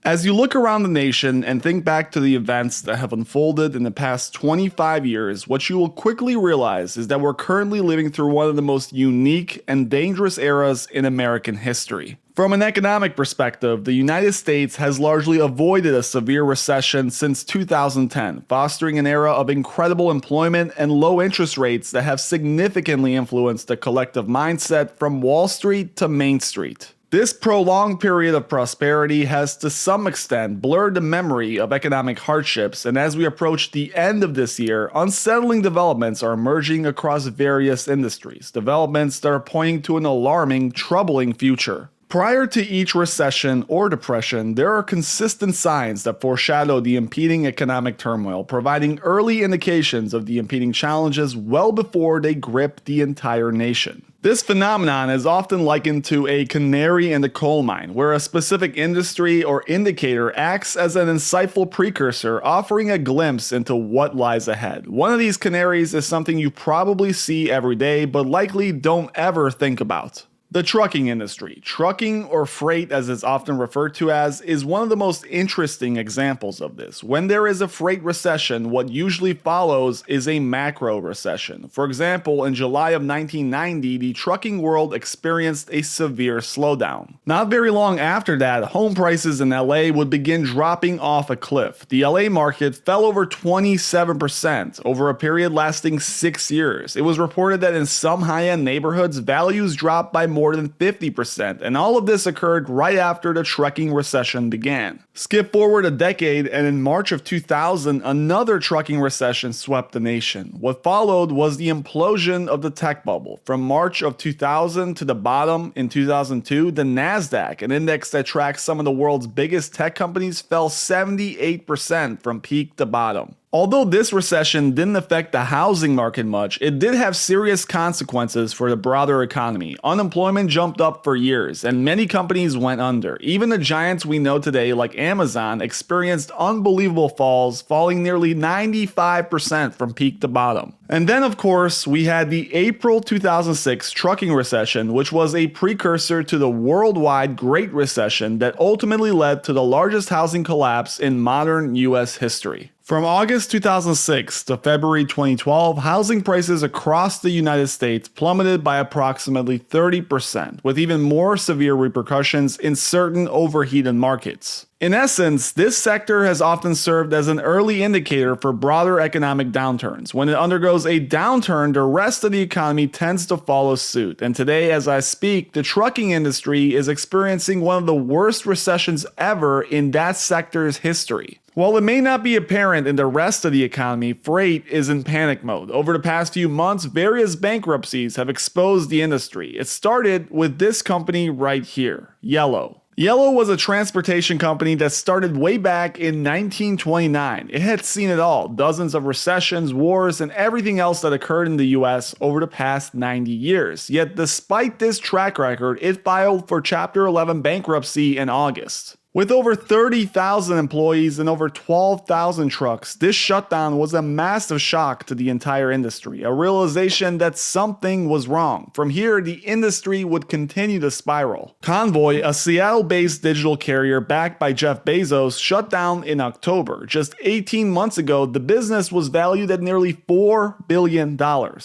As you look around the nation and think back to the events that have unfolded in the past 25 years, what you will quickly realize is that we're currently living through one of the most unique and dangerous eras in American history. From an economic perspective, the United States has largely avoided a severe recession since 2010, fostering an era of incredible employment and low interest rates that have significantly influenced the collective mindset from Wall Street to Main Street. This prolonged period of prosperity has to some extent blurred the memory of economic hardships, and as we approach the end of this year, unsettling developments are emerging across various industries, developments that are pointing to an alarming, troubling future. Prior to each recession or depression, there are consistent signs that foreshadow the impending economic turmoil, providing early indications of the impending challenges well before they grip the entire nation. This phenomenon is often likened to a canary in the coal mine, where a specific industry or indicator acts as an insightful precursor, offering a glimpse into what lies ahead. One of these canaries is something you probably see every day, but likely don't ever think about. The trucking industry, trucking or freight as it's often referred to as, is one of the most interesting examples of this. When there is a freight recession, what usually follows is a macro recession. For example, in July of 1990, the trucking world experienced a severe slowdown. Not very long after that, home prices in LA would begin dropping off a cliff. The LA market fell over 27% over a period lasting 6 years. It was reported that in some high-end neighborhoods, values dropped by more than 50%, and all of this occurred right after the trucking recession began. Skip forward a decade, and in March of 2000, another trucking recession swept the nation. What followed was the implosion of the tech bubble. From March of 2000 to the bottom in 2002, the NASDAQ, an index that tracks some of the world's biggest tech companies, fell 78% from peak to bottom. Although this recession didn't affect the housing market much, it did have serious consequences for the broader economy. Unemployment jumped up for years, and many companies went under. Even the giants we know today, like Amazon, experienced unbelievable falls, falling nearly 95% from peak to bottom. And then, of course, we had the April 2006 trucking recession, which was a precursor to the worldwide Great Recession that ultimately led to the largest housing collapse in modern US history. From August 2006 to February 2012, housing prices across the United States plummeted by approximately 30%, with even more severe repercussions in certain overheated markets. In essence, this sector has often served as an early indicator for broader economic downturns. When it undergoes a downturn, the rest of the economy tends to follow suit. And today, as I speak, the trucking industry is experiencing one of the worst recessions ever in that sector's history. While it may not be apparent in the rest of the economy, freight is in panic mode. Over the past few months, various bankruptcies have exposed the industry. It started with this company right here, Yellow. Yellow was a transportation company that started way back in 1929. It had seen it all, dozens of recessions, wars, and everything else that occurred in the US over the past 90 years. Yet despite this track record, it filed for Chapter 11 bankruptcy in August. With over 30,000 employees and over 12,000 trucks, this shutdown was a massive shock to the entire industry, a realization that something was wrong. From here, the industry would continue to spiral. Convoy, a Seattle-based digital carrier backed by Jeff Bezos, shut down in October. Just 18 months ago, the business was valued at nearly $4 billion.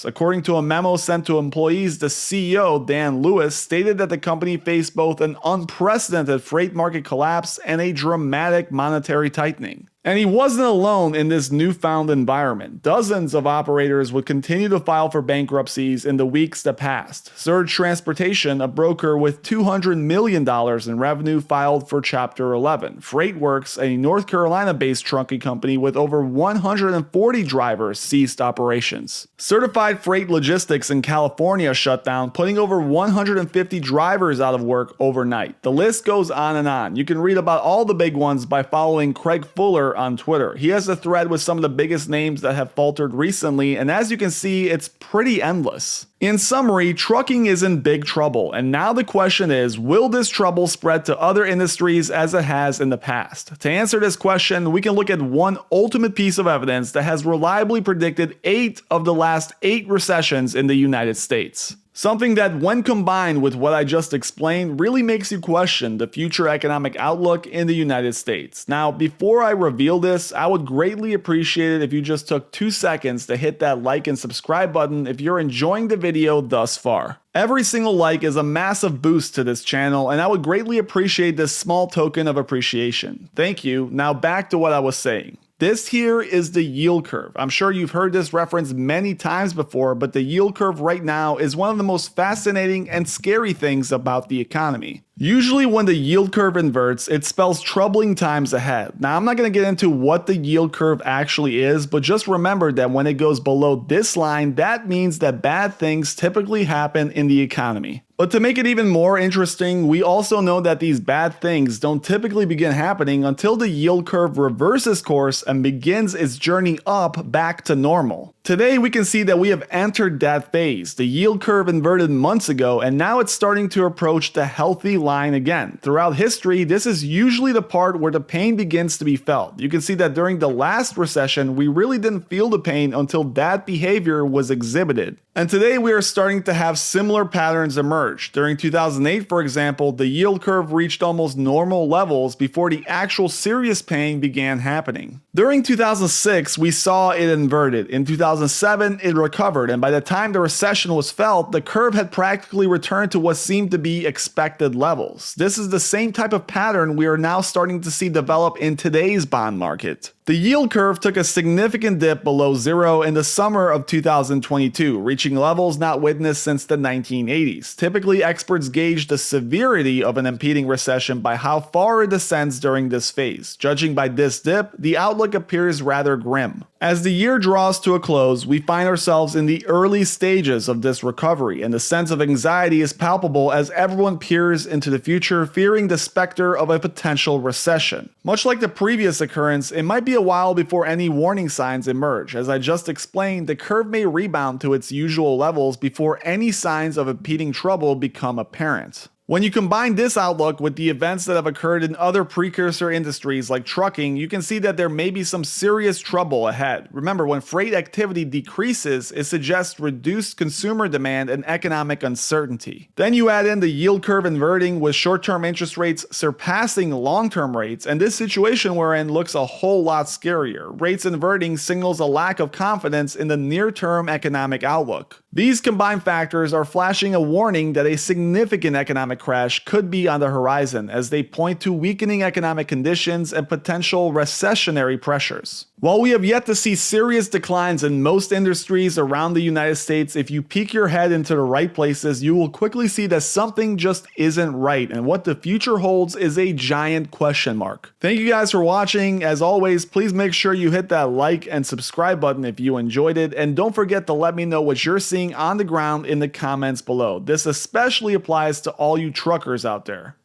According to a memo sent to employees, the CEO, Dan Lewis, stated that the company faced both an unprecedented freight market collapse and a dramatic monetary tightening. And he wasn't alone in this newfound environment. Dozens of operators would continue to file for bankruptcies in the weeks that passed. Surge Transportation, a broker with $200 million in revenue, filed for Chapter 11. FreightWorks, a North Carolina-based trucking company with over 140 drivers, ceased operations. Certified Freight Logistics in California shut down, putting over 150 drivers out of work overnight. The list goes on and on. You can read about all the big ones by following Craig Fuller on Twitter. He has a thread with some of the biggest names that have faltered recently, and as you can see, it's pretty endless. In summary, trucking is in big trouble, and now the question is, will this trouble spread to other industries as it has in the past? To answer this question, we can look at one ultimate piece of evidence that has reliably predicted 8 of the last 8 recessions in the United States. Something that, when combined with what I just explained, really makes you question the future economic outlook in the United States. Now, before I reveal this, I would greatly appreciate it if you just took 2 seconds to hit that like and subscribe button if you're enjoying the video thus far. Every single like is a massive boost to this channel, and I would greatly appreciate this small token of appreciation. Thank you. Now back to what I was saying. This here is the yield curve. I'm sure you've heard this reference many times before, but the yield curve right now is one of the most fascinating and scary things about the economy. Usually when the yield curve inverts, it spells troubling times ahead. Now, I'm not going to get into what the yield curve actually is, but just remember that when it goes below this line, that means that bad things typically happen in the economy. But to make it even more interesting, we also know that these bad things don't typically begin happening until the yield curve reverses course and begins its journey up back to normal. Today, we can see that we have entered that phase. The yield curve inverted months ago, and now it's starting to approach the healthy line again. Throughout history, this is usually the part where the pain begins to be felt. You can see that during the last recession, we really didn't feel the pain until that behavior was exhibited. And today, we are starting to have similar patterns emerge. During 2008, for example, the yield curve reached almost normal levels before the actual serious pain began happening. During 2006, we saw it inverted. In 2007, it recovered, and by the time the recession was felt, the curve had practically returned to what seemed to be expected levels. This is the same type of pattern we are now starting to see develop in today's bond market. The yield curve took a significant dip below zero in the summer of 2022, reaching levels not witnessed since the 1980s. Typically, experts gauge the severity of an impending recession by how far it descends during this phase. Judging by this dip, the outlook appears rather grim. As the year draws to a close, we find ourselves in the early stages of this recovery, and the sense of anxiety is palpable as everyone peers into the future, fearing the specter of a potential recession. Much like the previous occurrence, it might be a while before any warning signs emerge. As I just explained, the curve may rebound to its usual levels before any signs of impending trouble become apparent. When you combine this outlook with the events that have occurred in other precursor industries like trucking, you can see that there may be some serious trouble ahead. Remember, when freight activity decreases, it suggests reduced consumer demand and economic uncertainty. Then you add in the yield curve inverting with short-term interest rates surpassing long-term rates, and this situation we're in looks a whole lot scarier. Rates inverting signals a lack of confidence in the near-term economic outlook. These combined factors are flashing a warning that a significant economic crash could be on the horizon, as they point to weakening economic conditions and potential recessionary pressures. While we have yet to see serious declines in most industries around the United States, if you peek your head into the right places, you will quickly see that something just isn't right, and what the future holds is a giant question mark. Thank you guys for watching. As always, please make sure you hit that like and subscribe button if you enjoyed it, and don't forget to let me know what you're seeing on the ground in the comments below. This especially applies to all you truckers out there.